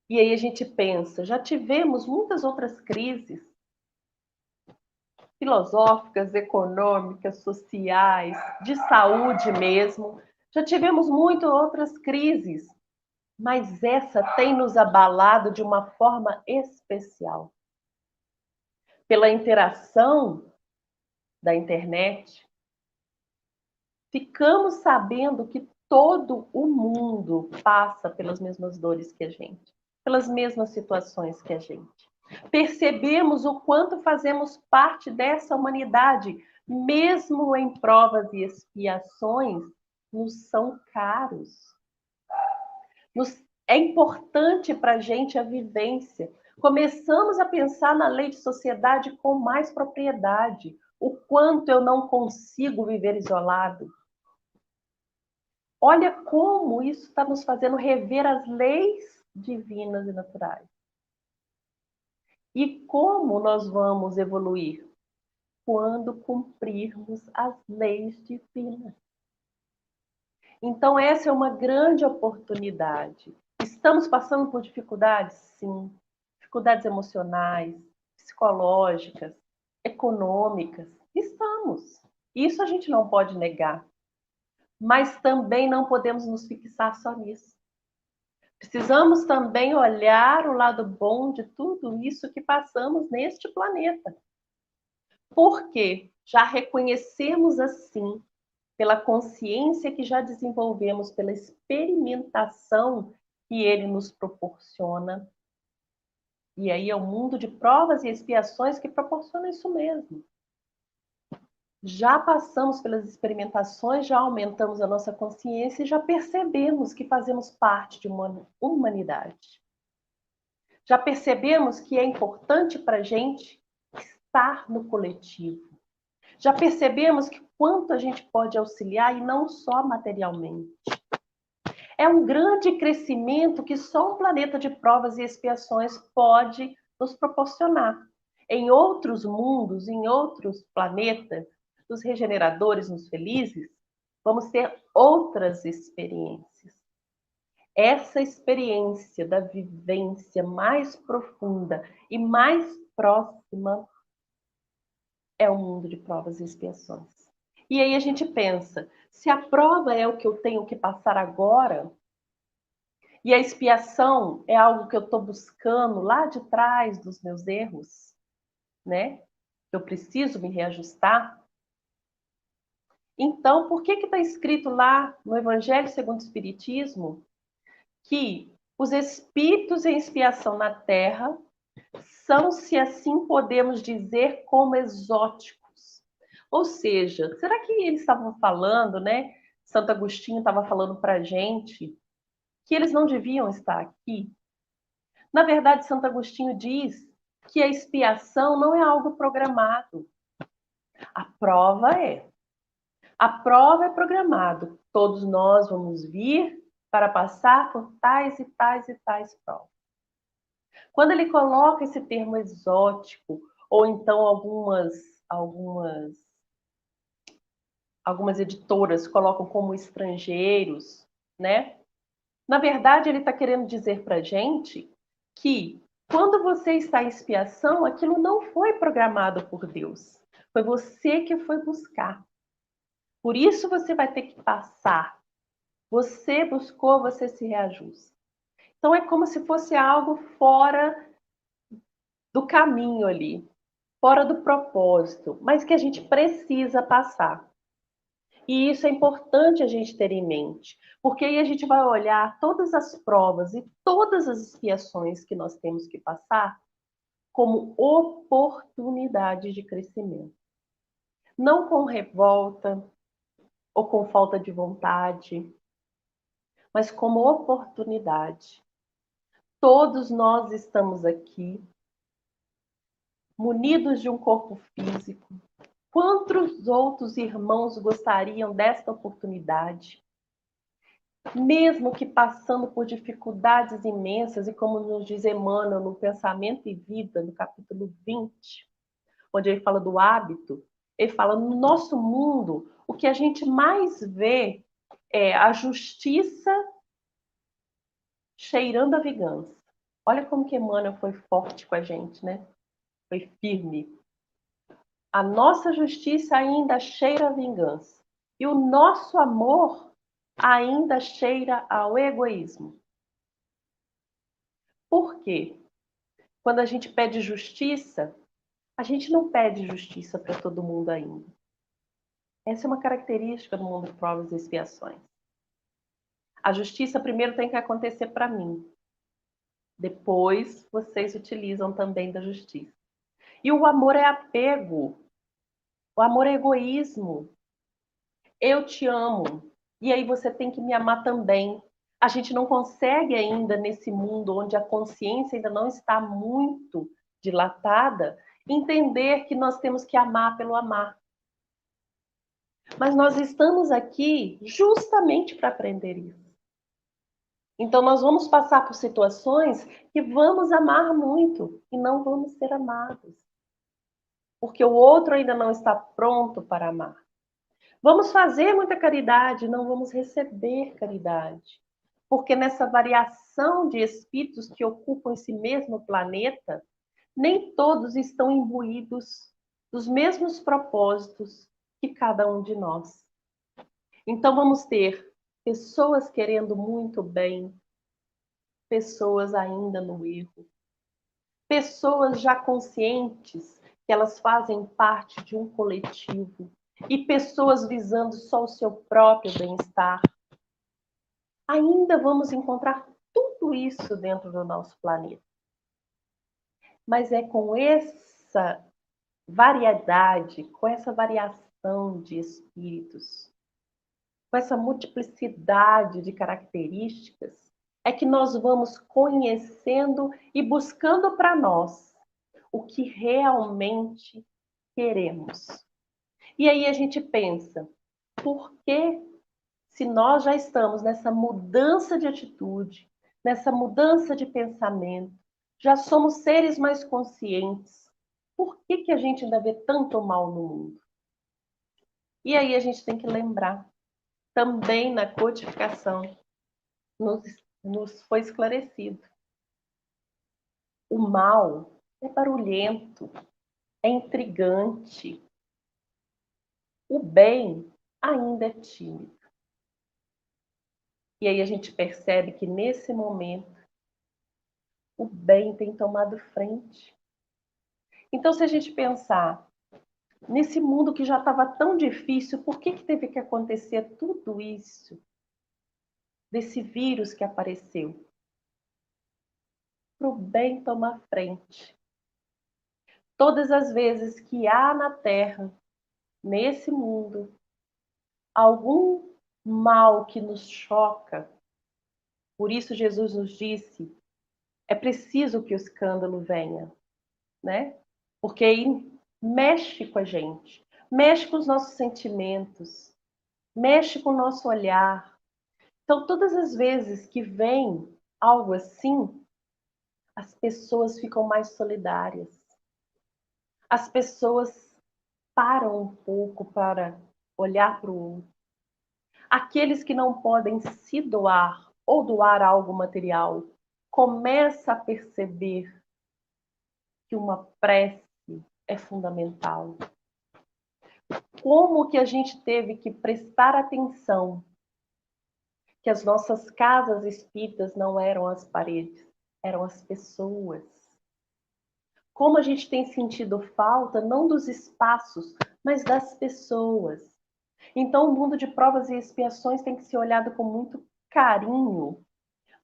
E aí a gente pensa, já tivemos muitas outras crises filosóficas, econômicas, sociais, de saúde mesmo. Já tivemos muitas outras crises, mas essa tem nos abalado de uma forma especial. Pela interação da internet, ficamos sabendo que todo o mundo passa pelas mesmas dores que a gente, pelas mesmas situações que a gente. Percebemos o quanto fazemos parte dessa humanidade, mesmo em provas e expiações, nos são caros. É importante para a gente a vivência. Começamos a pensar na lei de sociedade com mais propriedade. O quanto eu não consigo viver isolado. Olha como isso está nos fazendo rever as leis divinas e naturais. E como nós vamos evoluir? Quando cumprirmos as leis divinas. Então, essa é uma grande oportunidade. Estamos passando por dificuldades? Sim. Dificuldades emocionais, psicológicas, econômicas. Estamos. Isso a gente não pode negar. Mas também não podemos nos fixar só nisso. Precisamos também olhar o lado bom de tudo isso que passamos neste planeta. Porque já reconhecemos assim, pela consciência que já desenvolvemos, pela experimentação que ele nos proporciona. E aí é o mundo de provas e expiações que proporciona isso mesmo. Já passamos pelas experimentações, já aumentamos a nossa consciência e já percebemos que fazemos parte de uma humanidade. Já percebemos que é importante para a gente estar no coletivo. Já percebemos que quanto a gente pode auxiliar e não só materialmente. É um grande crescimento que só um planeta de provas e expiações pode nos proporcionar. Em outros mundos, em outros planetas, nos regeneradores, nos felizes, vamos ter outras experiências. Essa experiência da vivência mais profunda e mais próxima é o mundo de provas e expiações. E aí a gente pensa, se a prova é o que eu tenho que passar agora, e a expiação é algo que eu estou buscando lá de trás dos meus erros, né? Eu preciso me reajustar. Então, por que está escrito lá no Evangelho segundo o Espiritismo que os espíritos em expiação na Terra são, se assim podemos dizer, como exóticos? Ou seja, será que eles estavam falando, né? Santo Agostinho estava falando para a gente que eles não deviam estar aqui? Na verdade, Santo Agostinho diz que a expiação não é algo programado. A prova é. A prova é programado. Todos nós vamos vir para passar por tais e tais e tais provas. Quando ele coloca esse termo exótico, ou então algumas editoras colocam como estrangeiros, né? Na verdade, ele está querendo dizer para a gente que quando você está em expiação, aquilo não foi programado por Deus. Foi você que foi buscar. Por isso você vai ter que passar. Você buscou, você se reajusta. Então é como se fosse algo fora do caminho ali, fora do propósito, mas que a gente precisa passar. E isso é importante a gente ter em mente, porque aí a gente vai olhar todas as provas e todas as expiações que nós temos que passar como oportunidade de crescimento. Não com revolta ou com falta de vontade, mas como oportunidade. Todos nós estamos aqui, munidos de um corpo físico. Quantos outros irmãos gostariam desta oportunidade? Mesmo que passando por dificuldades imensas, e como nos diz Emmanuel no Pensamento e Vida, no capítulo 20, onde ele fala do hábito, ele fala, no nosso mundo, o que a gente mais vê é a justiça cheirando a vingança. Olha como que Emmanuel foi forte com a gente, né? Foi firme. A nossa justiça ainda cheira a vingança. E o nosso amor ainda cheira ao egoísmo. Por quê? Quando a gente pede justiça, a gente não pede justiça para todo mundo ainda. Essa é uma característica do mundo de provas e expiações. A justiça primeiro tem que acontecer para mim. Depois, vocês utilizam também da justiça. E o amor é apego. O amor é egoísmo. Eu te amo. E aí você tem que me amar também. A gente não consegue ainda nesse mundo onde a consciência ainda não está muito dilatada, entender que nós temos que amar pelo amar. Mas nós estamos aqui justamente para aprender isso. Então nós vamos passar por situações que vamos amar muito e não vamos ser amados. Porque o outro ainda não está pronto para amar. Vamos fazer muita caridade, não vamos receber caridade. Porque nessa variação de espíritos que ocupam esse mesmo planeta, nem todos estão imbuídos dos mesmos propósitos que cada um de nós. Então vamos ter pessoas querendo muito bem, pessoas ainda no erro, pessoas já conscientes que elas fazem parte de um coletivo e pessoas visando só o seu próprio bem-estar. Ainda vamos encontrar tudo isso dentro do nosso planeta. Mas é com essa variedade, com essa variação de espíritos, com essa multiplicidade de características, é que nós vamos conhecendo e buscando para nós o que realmente queremos. E aí a gente pensa, por que, se nós já estamos nessa mudança de atitude, nessa mudança de pensamento, já somos seres mais conscientes, por que que a gente ainda vê tanto mal no mundo? E aí a gente tem que lembrar, também na codificação, nos foi esclarecido. O mal é barulhento, é intrigante. O bem ainda é tímido. E aí a gente percebe que nesse momento o bem tem tomado frente. Então, se a gente pensar nesse mundo que já estava tão difícil, por que teve que acontecer tudo isso? Desse vírus que apareceu? Para o bem tomar frente. Todas as vezes que há na Terra, nesse mundo, algum mal que nos choca, por isso Jesus nos disse, é preciso que o escândalo venha, né? Porque aí mexe com a gente, mexe com os nossos sentimentos, mexe com o nosso olhar. Então, todas as vezes que vem algo assim, as pessoas ficam mais solidárias. As pessoas param um pouco para olhar para o outro. Aqueles que não podem se doar ou doar algo material, começa a perceber que uma prece é fundamental. Como que a gente teve que prestar atenção que as nossas casas espíritas não eram as paredes, eram as pessoas. Como a gente tem sentido falta não dos espaços, mas das pessoas. Então, o mundo de provas e expiações tem que ser olhado com muito carinho,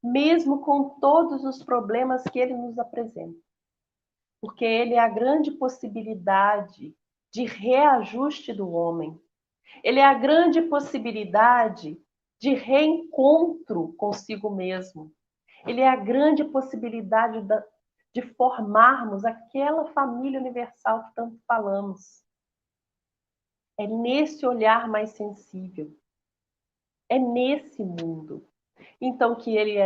mesmo com todos os problemas que ele nos apresenta. Porque ele é a grande possibilidade de reajuste do homem. Ele é a grande possibilidade de reencontro consigo mesmo. Ele é a grande possibilidade de formarmos aquela família universal que tanto falamos. É nesse olhar mais sensível. É nesse mundo. Então, que ele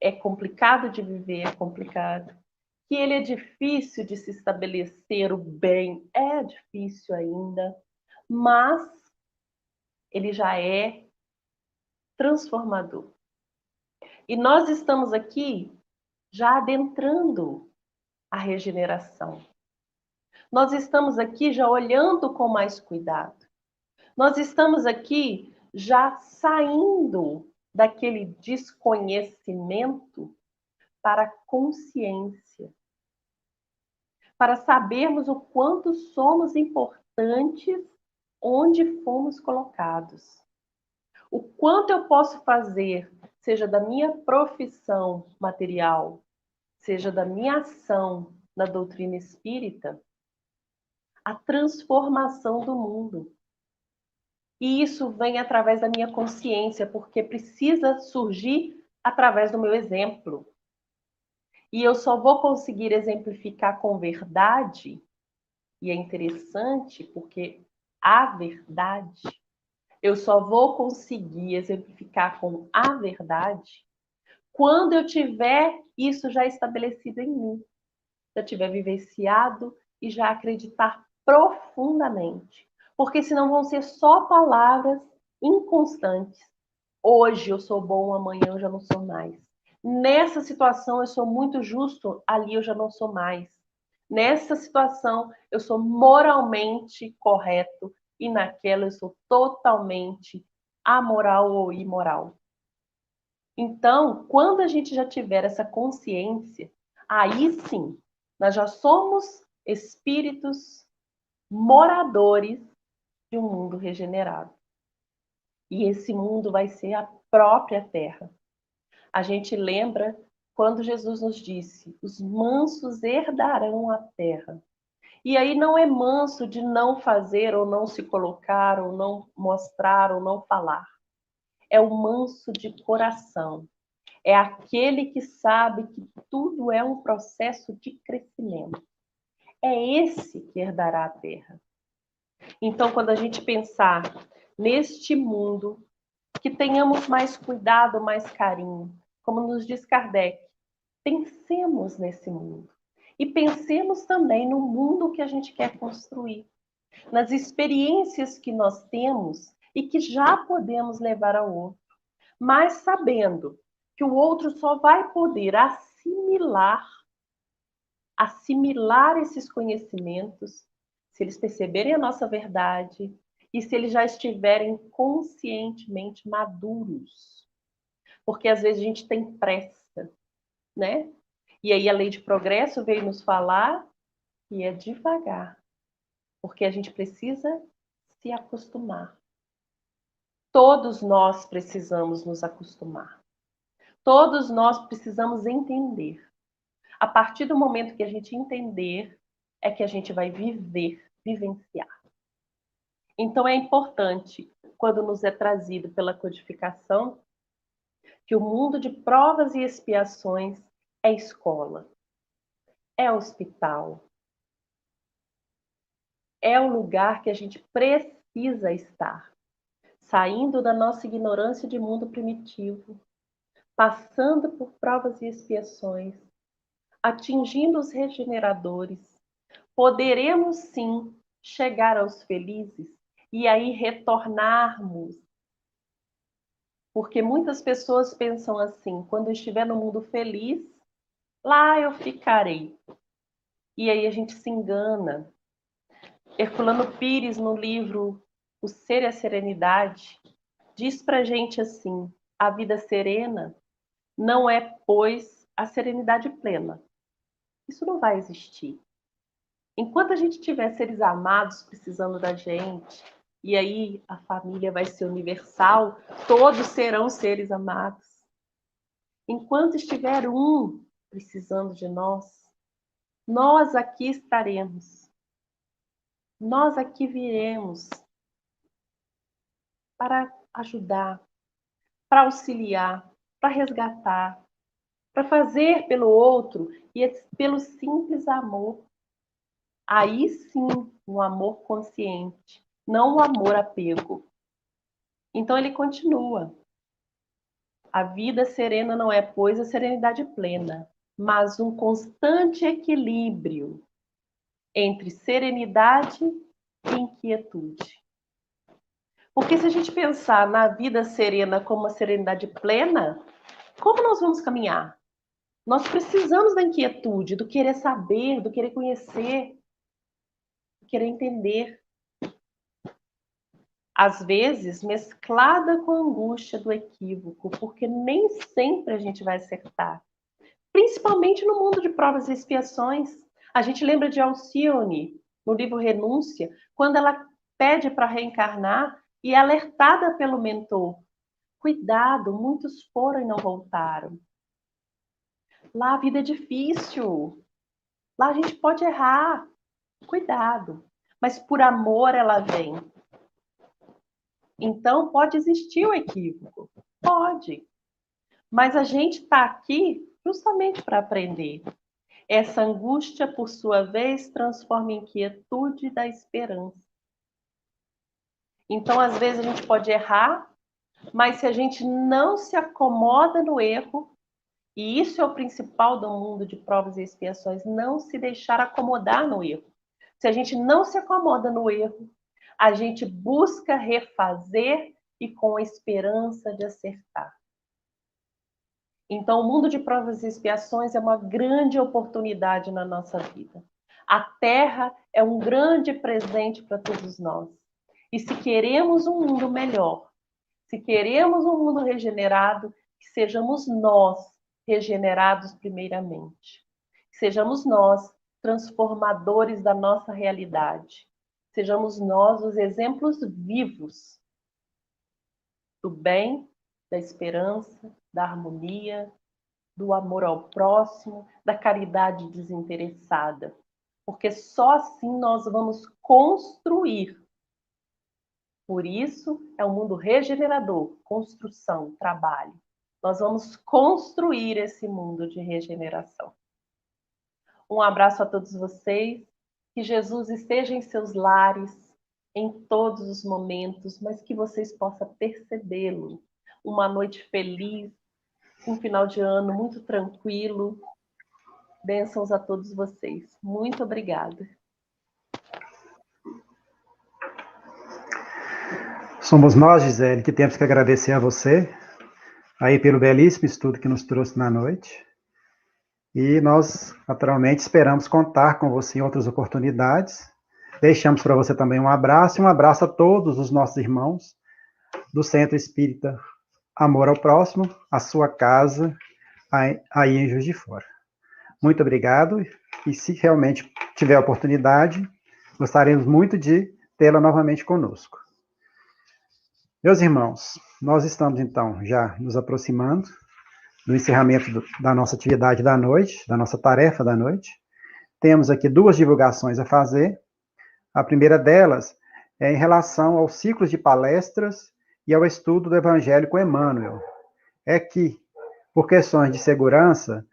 é complicado de viver, é complicado. Que ele é difícil de se estabelecer o bem, é difícil ainda. Mas ele já é transformador. E nós estamos aqui já adentrando a regeneração. Nós estamos aqui já olhando com mais cuidado. Nós estamos aqui já saindo daquele desconhecimento para a consciência. Para sabermos o quanto somos importantes onde fomos colocados. O quanto eu posso fazer, seja da minha profissão material, seja da minha ação na doutrina espírita, a transformação do mundo. E isso vem através da minha consciência, porque precisa surgir através do meu exemplo. E eu só vou conseguir exemplificar com verdade, e é interessante porque a verdade, eu só vou conseguir exemplificar com a verdade quando eu tiver isso já estabelecido em mim, já tiver vivenciado e já acreditar profundamente. Porque senão vão ser só palavras inconstantes. Hoje eu sou bom, amanhã eu já não sou mais. Nessa situação eu sou muito justo, ali eu já não sou mais. Nessa situação eu sou moralmente correto e naquela eu sou totalmente amoral ou imoral. Então, quando a gente já tiver essa consciência, aí sim, nós já somos espíritos moradores de um mundo regenerado. E esse mundo vai ser a própria terra. A gente lembra quando Jesus nos disse: os mansos herdarão a terra. E aí não é manso de não fazer, ou não se colocar, ou não mostrar, ou não falar. É o manso de coração. É aquele que sabe que tudo é um processo de crescimento. É esse que herdará a terra. Então, quando a gente pensar neste mundo, que tenhamos mais cuidado, mais carinho, como nos diz Kardec, pensemos nesse mundo. E pensemos também no mundo que a gente quer construir, nas experiências que nós temos e que já podemos levar ao outro, mas sabendo que o outro só vai poder assimilar esses conhecimentos se eles perceberem a nossa verdade e se eles já estiverem conscientemente maduros. Porque às vezes a gente tem pressa, né? E aí a lei de progresso veio nos falar que é devagar, porque a gente precisa se acostumar. Todos nós precisamos nos acostumar. Todos nós precisamos entender. A partir do momento que a gente entender, é que a gente vai vivenciar. Então é importante, quando nos é trazido pela codificação, que o mundo de provas e expiações é escola, é hospital, é o lugar que a gente precisa estar, saindo da nossa ignorância de mundo primitivo, passando por provas e expiações, atingindo os regeneradores, poderemos sim chegar aos felizes e aí retornarmos. Porque muitas pessoas pensam assim: quando eu estiver no mundo feliz, lá eu ficarei. E aí a gente se engana. Herculano Pires, no livro O Ser e a Serenidade, diz pra gente assim: a vida serena não é, pois, a serenidade plena. Isso não vai existir. Enquanto a gente tiver seres amados precisando da gente, e aí a família vai ser universal, todos serão seres amados. Enquanto estiver um precisando de nós aqui estaremos. Nós aqui viremos para ajudar, para auxiliar, para resgatar, para fazer pelo outro e pelo simples amor. Aí sim, um amor consciente, não o amor apego. Então ele continua. A vida serena não é, pois, a serenidade plena, mas um constante equilíbrio entre serenidade e inquietude. Porque se a gente pensar na vida serena como uma serenidade plena, como nós vamos caminhar? Nós precisamos da inquietude, do querer saber, do querer conhecer, do querer entender. Às vezes, mesclada com a angústia do equívoco, porque nem sempre a gente vai acertar. Principalmente no mundo de provas e expiações. A gente lembra de Alcione, no livro Renúncia, quando ela pede para reencarnar e é alertada pelo mentor. Cuidado, muitos foram e não voltaram. Lá a vida é difícil. Lá a gente pode errar. Cuidado. Mas por amor ela vem. Então pode existir o equívoco. Pode. Mas a gente está aqui justamente para aprender. Essa angústia, por sua vez, transforma em quietude da esperança. Então, às vezes, a gente pode errar, mas se a gente não se acomoda no erro, e isso é o principal do mundo de provas e expiações, não se deixar acomodar no erro. Se a gente não se acomoda no erro, a gente busca refazer e com a esperança de acertar. Então, o mundo de provas e expiações é uma grande oportunidade na nossa vida. A Terra é um grande presente para todos nós. E se queremos um mundo melhor, se queremos um mundo regenerado, que sejamos nós regenerados primeiramente. Que sejamos nós transformadores da nossa realidade. sejamos nós os exemplos vivos do bem, da esperança, da harmonia, do amor ao próximo, da caridade desinteressada. Porque só assim nós vamos construir. Por isso é um mundo regenerador, construção, trabalho. Nós vamos construir esse mundo de regeneração. Um abraço a todos vocês. Que Jesus esteja em seus lares, em todos os momentos, mas que vocês possam percebê-lo. Uma noite feliz, um final de ano muito tranquilo. Bênçãos a todos vocês. Muito obrigada. Somos nós, Gisele, que temos que agradecer a você aí pelo belíssimo estudo que nos trouxe na noite. E nós, naturalmente, esperamos contar com você em outras oportunidades. Deixamos para você também um abraço, e um abraço a todos os nossos irmãos do Centro Espírita Amor ao Próximo, a sua casa, aí em Juiz de Fora. Muito obrigado, e se realmente tiver oportunidade, gostaríamos muito de tê-la novamente conosco. Meus irmãos, nós estamos, então, já nos aproximando do encerramento da nossa atividade da noite, da nossa tarefa da noite. Temos aqui 2 divulgações a fazer. A primeira delas é em relação aos ciclos de palestras e ao estudo do Evangelho com Emmanuel. É que, por questões de segurança,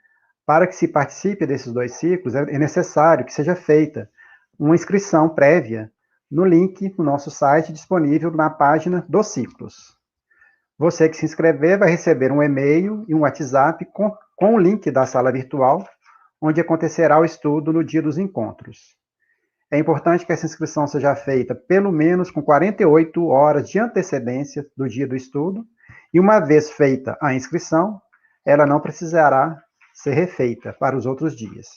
para que se participe desses 2 ciclos, é necessário que seja feita uma inscrição prévia no link no nosso site, disponível na página dos ciclos. Você que se inscrever vai receber um e-mail e um WhatsApp com o link da sala virtual, onde acontecerá o estudo no dia dos encontros. É importante que essa inscrição seja feita pelo menos com 48 horas de antecedência do dia do estudo, e uma vez feita a inscrição, ela não precisará ser refeita para os outros dias.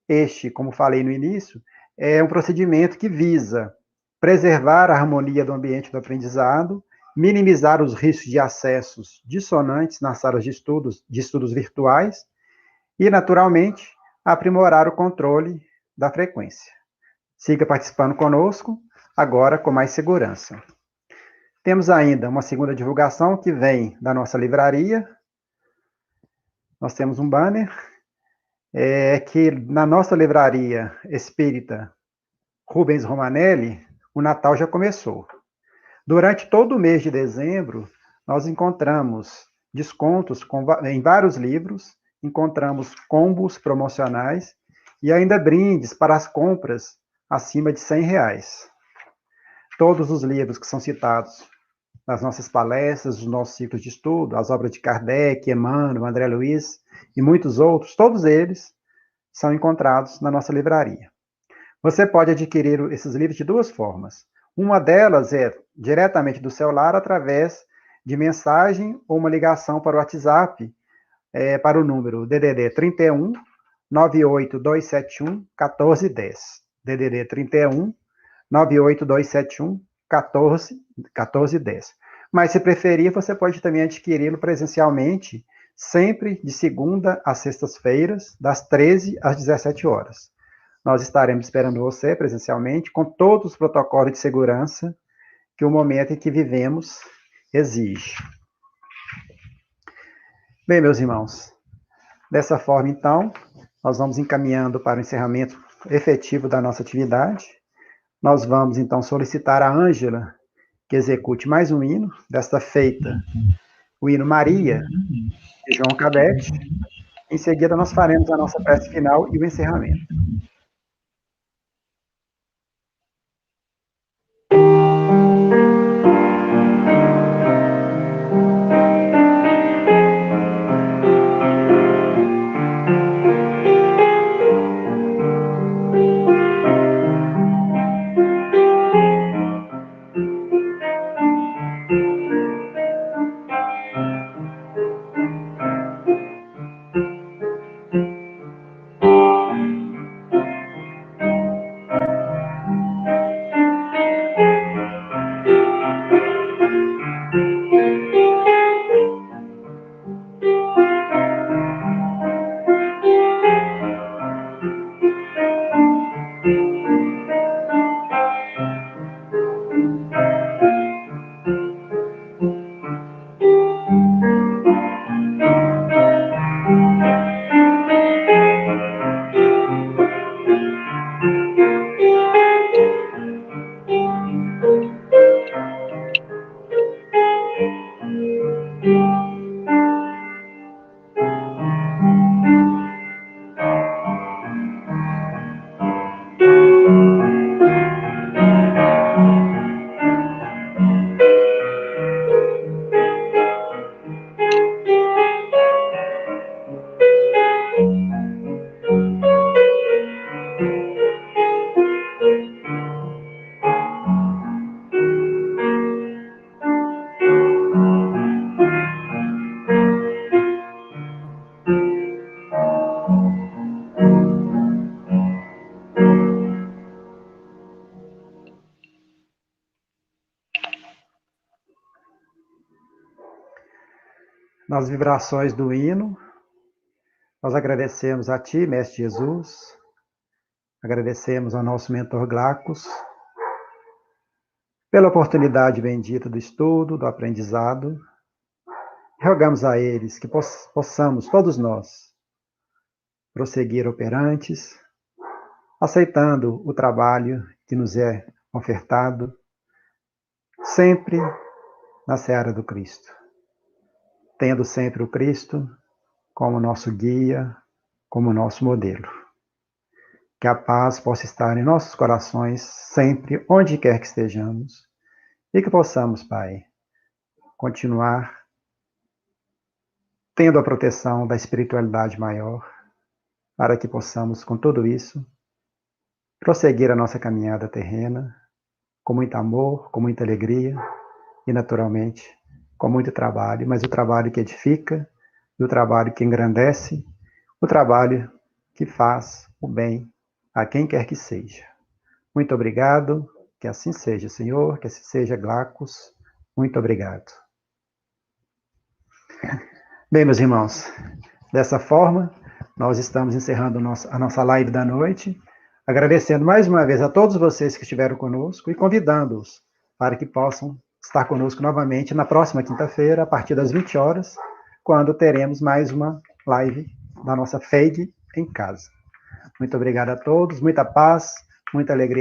Este, como falei no início, é um procedimento que visa preservar a harmonia do ambiente do aprendizado, minimizar os riscos de acessos dissonantes nas salas de estudos virtuais e, naturalmente, aprimorar o controle da frequência. Siga participando conosco, agora com mais segurança. Temos ainda uma segunda divulgação que vem da nossa livraria. Nós temos um banner, que na nossa livraria espírita Rubens Romanelli, o Natal já começou. Durante todo o mês de dezembro, nós encontramos descontos em vários livros, encontramos combos promocionais e ainda brindes para as compras acima de R$100. Todos os livros que são citados nas nossas palestras, nos nossos ciclos de estudo, as obras de Kardec, Emmanuel, André Luiz e muitos outros, todos eles são encontrados na nossa livraria. Você pode adquirir esses livros de 2 formas. Uma delas é diretamente do celular, através de mensagem ou uma ligação para o WhatsApp, para o número DDD 31 98271 1410. DDD 31 98271 1410. Mas, se preferir, você pode também adquiri-lo presencialmente, sempre de segunda a sextas-feiras, das 13 às 17 horas. Nós estaremos esperando você presencialmente, com todos os protocolos de segurança que o momento em que vivemos exige. Bem, meus irmãos, dessa forma, então, nós vamos encaminhando para o encerramento efetivo da nossa atividade. Nós vamos, então, solicitar a Ângela que execute mais um hino, desta feita, o hino Maria, de João Cabete. Em seguida, nós faremos a nossa prece final e o encerramento. nas vibrações do hino, nós agradecemos a Ti, Mestre Jesus, agradecemos ao nosso mentor Glacos, pela oportunidade bendita do estudo, do aprendizado. Rogamos a eles que possamos, todos nós, prosseguir operantes, aceitando o trabalho que nos é ofertado, sempre na seara do Cristo, tendo sempre o Cristo como nosso guia, como nosso modelo. Que a paz possa estar em nossos corações sempre, onde quer que estejamos, e que possamos, Pai, continuar tendo a proteção da espiritualidade maior, para que possamos, com tudo isso, prosseguir a nossa caminhada terrena, com muito amor, com muita alegria e, naturalmente, com muito trabalho, mas o trabalho que edifica, o trabalho que engrandece, o trabalho que faz o bem a quem quer que seja. Muito obrigado, que assim seja, Senhor, que assim seja, Glacos. Muito obrigado. Bem, meus irmãos, dessa forma, nós estamos encerrando a nossa live da noite, agradecendo mais uma vez a todos vocês que estiveram conosco e convidando-os para que possam estar conosco novamente na próxima quinta-feira, a partir das 20 horas, quando teremos mais uma live da nossa FEIG em casa. Muito obrigado a todos, muita paz, muita alegria.